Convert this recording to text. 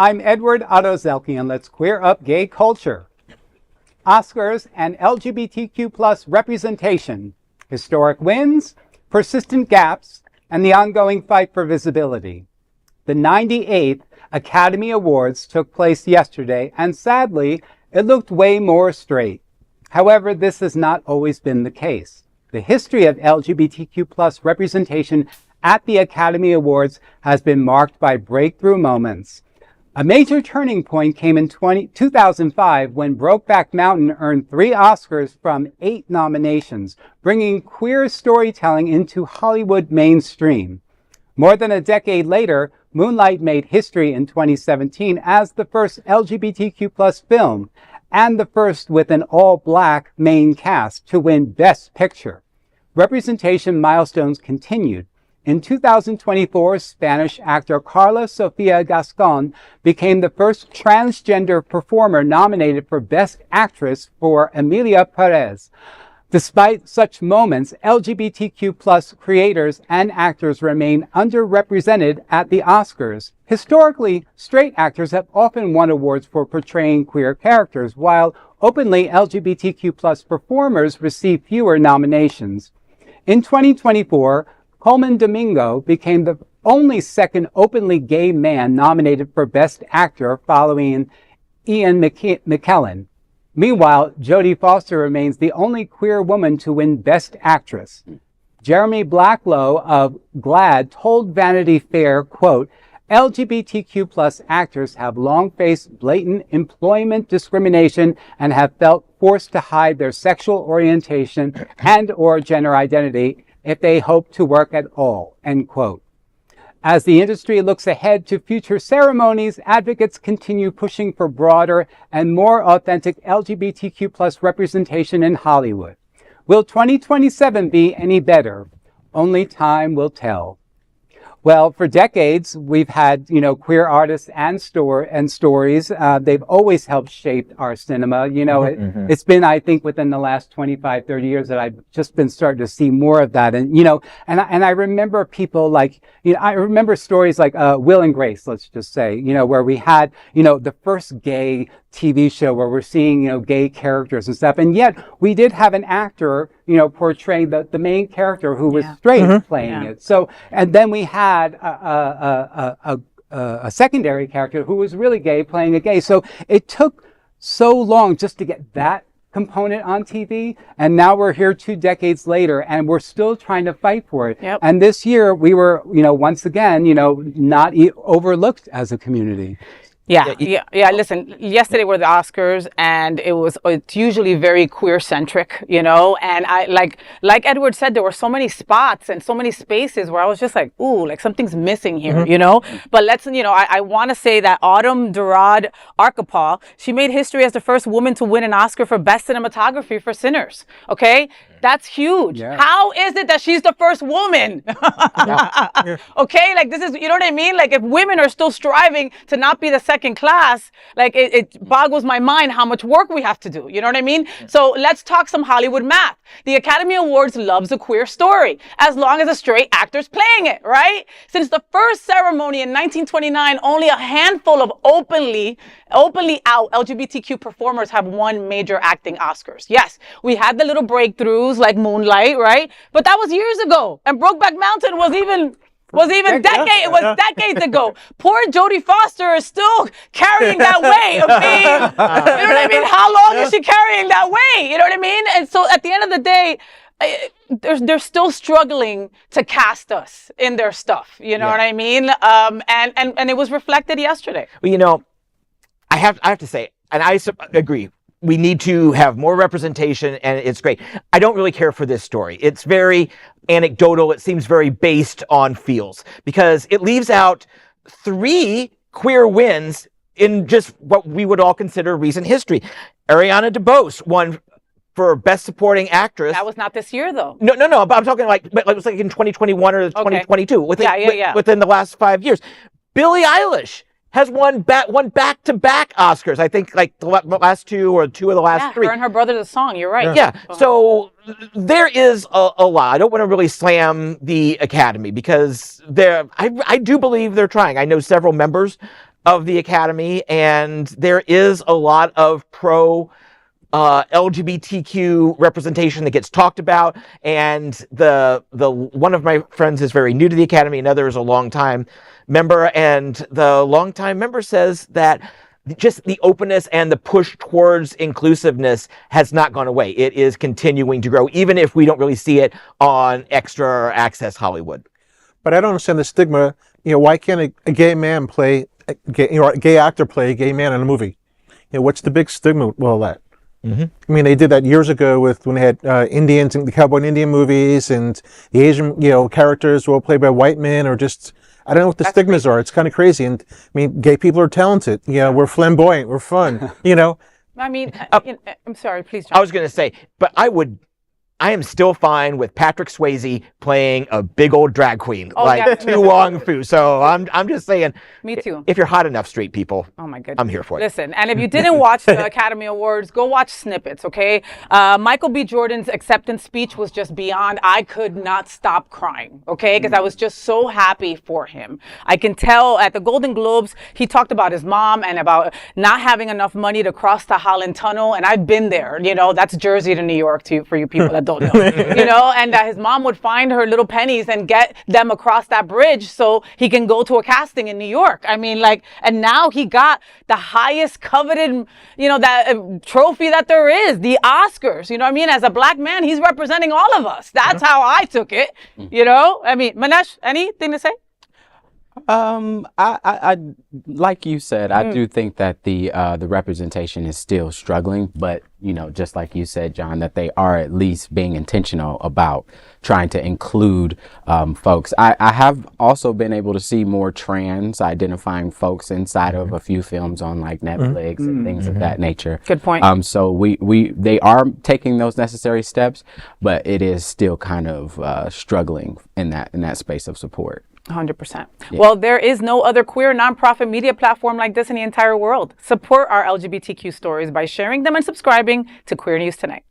I'm Edward Otto Zelke, and let's queer up gay culture. Oscars and LGBTQ plus representation, historic wins, persistent gaps, and the ongoing fight for visibility. The 98th Academy Awards took place yesterday, and sadly, it looked way more straight. However, this has not always been the case. The history of LGBTQ plus representation at the Academy Awards has been marked by breakthrough moments. A major turning point came in 2005 when Brokeback Mountain earned 3 Oscars from 8 nominations, bringing queer storytelling into Hollywood mainstream. More than a decade later, Moonlight made history in 2017 as the first LGBTQ plus film and the first with an all-black main cast to win Best Picture. Representation milestones continued. In 2024, Spanish actor Carla Sofia Gascon became the first transgender performer nominated for Best Actress for Emilia Perez. Despite such moments, LGBTQ plus creators and actors remain underrepresented at the Oscars. Historically, straight actors have often won awards for portraying queer characters, while openly LGBTQ plus performers receive fewer nominations. In 2024, Colman Domingo became the only second openly gay man nominated for Best Actor following Ian McKellen. Meanwhile, Jodie Foster remains the only queer woman to win Best Actress. Jeremy Blacklow of GLAAD told Vanity Fair, quote, LGBTQ plus actors have long faced blatant employment discrimination and have felt forced to hide their sexual orientation and or gender identity if they hope to work at all, end quote. As the industry looks ahead to future ceremonies, advocates continue pushing for broader and more authentic LGBTQ plus representation in Hollywood. Will 2027 be any better? Only time will tell. Well, for decades, we've had, queer artists and stories. They've always helped shape our cinema. It's been, I think, within the last 25, 30 years that I've just been starting to see more of that. And, and I remember people like, I remember stories like Will and Grace, let's just say, where we had, the first gay TV show where we're seeing, gay characters and stuff. And yet we did have an actor, portray the main character who was straight playing it. So, and then we had a secondary character who was really gay playing a gay. So it took so long just to get that component on TV. And now we're here 2 decades later and we're still trying to fight for it. Yep. And this year we were, once again, not overlooked as a community. Yeah. Listen, yesterday were the Oscars, and it's usually very queer centric, and I like Edward said, there were so many spots and so many spaces where I was just like, ooh, like something's missing here, But let's, I want to say that Autumn Durad Arkapaw, she made history as the first woman to win an Oscar for Best Cinematography for Sinners. Okay, that's huge. Yeah. How is it that she's the first woman? Okay, like this is, you know what I mean? Like if women are still striving to not be the second class, like it boggles my mind how much work we have to do. You know what I mean? Yeah. So let's talk some Hollywood math. The Academy Awards loves a queer story, as long as a straight actor's playing it, right? Since the first ceremony in 1929, only a handful of openly out LGBTQ performers have won major acting Oscars. Yes, we had the little breakthroughs like Moonlight, right? But that was years ago. And Brokeback Mountain was even decades ago. Poor Jodie Foster is still carrying that weight of being, you know what I mean? How long is she carrying that weight? You know what I mean? And so at the end of the day, they're still struggling to cast us in their stuff. You know what I mean? And it was reflected yesterday. Well, I have to say, and I agree, we need to have more representation, and it's great. I don't really care for this story. It's very anecdotal. It seems very based on feels, because it leaves out 3 queer wins in just what we would all consider recent history. Ariana DeBose won for Best Supporting Actress. That was not this year, though. No. But I'm talking like it was like in 2021 or 2022. Within the last 5 years. Billie Eilish has won back-to-back Oscars. I think like the last 2 or 2 of the last 3. Her and her brother, the song. You're right. Yeah. So there is a lot. I don't want to really slam the Academy because I do believe they're trying. I know several members of the Academy, and there is a lot of pro LGBTQ representation that gets talked about. And the one of my friends is very new to the Academy, another is a longtime member, and the longtime member says that just the openness and the push towards inclusiveness has not gone away. It is continuing to grow, even if we don't really see it on Extra or Access Hollywood. But I don't understand the stigma. Why can't a gay man play, a gay actor play a gay man in a movie? What's the big stigma with all that? I mean, they did that years ago when they had Indians and the cowboy and Indian movies, and the Asian, characters were all played by white men, or just, I don't know what the stigmas are. It's kind of crazy. And I mean, gay people are talented. We're flamboyant. We're fun. I mean, I'm sorry, please, John. I was going to say, but I am still fine with Patrick Swayze playing a big old drag queen Tu Wong Fu. So I'm just saying. Me too. If you're hot enough, straight people. Oh my goodness. I'm here for it. Listen, and if you didn't watch the Academy Awards, go watch snippets, okay? Michael B. Jordan's acceptance speech was just beyond. I could not stop crying, okay? Because I was just so happy for him. I can tell at the Golden Globes, he talked about his mom and about not having enough money to cross the Holland Tunnel. And I've been there, that's Jersey to New York for you people that don't know, and his mom would find her little pennies and get them across that bridge so he can go to a casting in New York. I mean, and now he got the highest coveted, that trophy that there is, the Oscars. I mean, as a black man, he's representing all of us. That's how I took it. I mean, Maneesh, anything to say? I like you said, I do think that the representation is still struggling, but just like you said, John, that they are at least being intentional about trying to include folks. I have also been able to see more trans identifying folks inside of a few films on like Netflix and things of that nature. Good point. So they are taking those necessary steps, but it is still kind of struggling in that space of support. 100%. Yeah. Well, there is no other queer nonprofit media platform like this in the entire world. Support our LGBTQ stories by sharing them and subscribing to Queer News Tonight.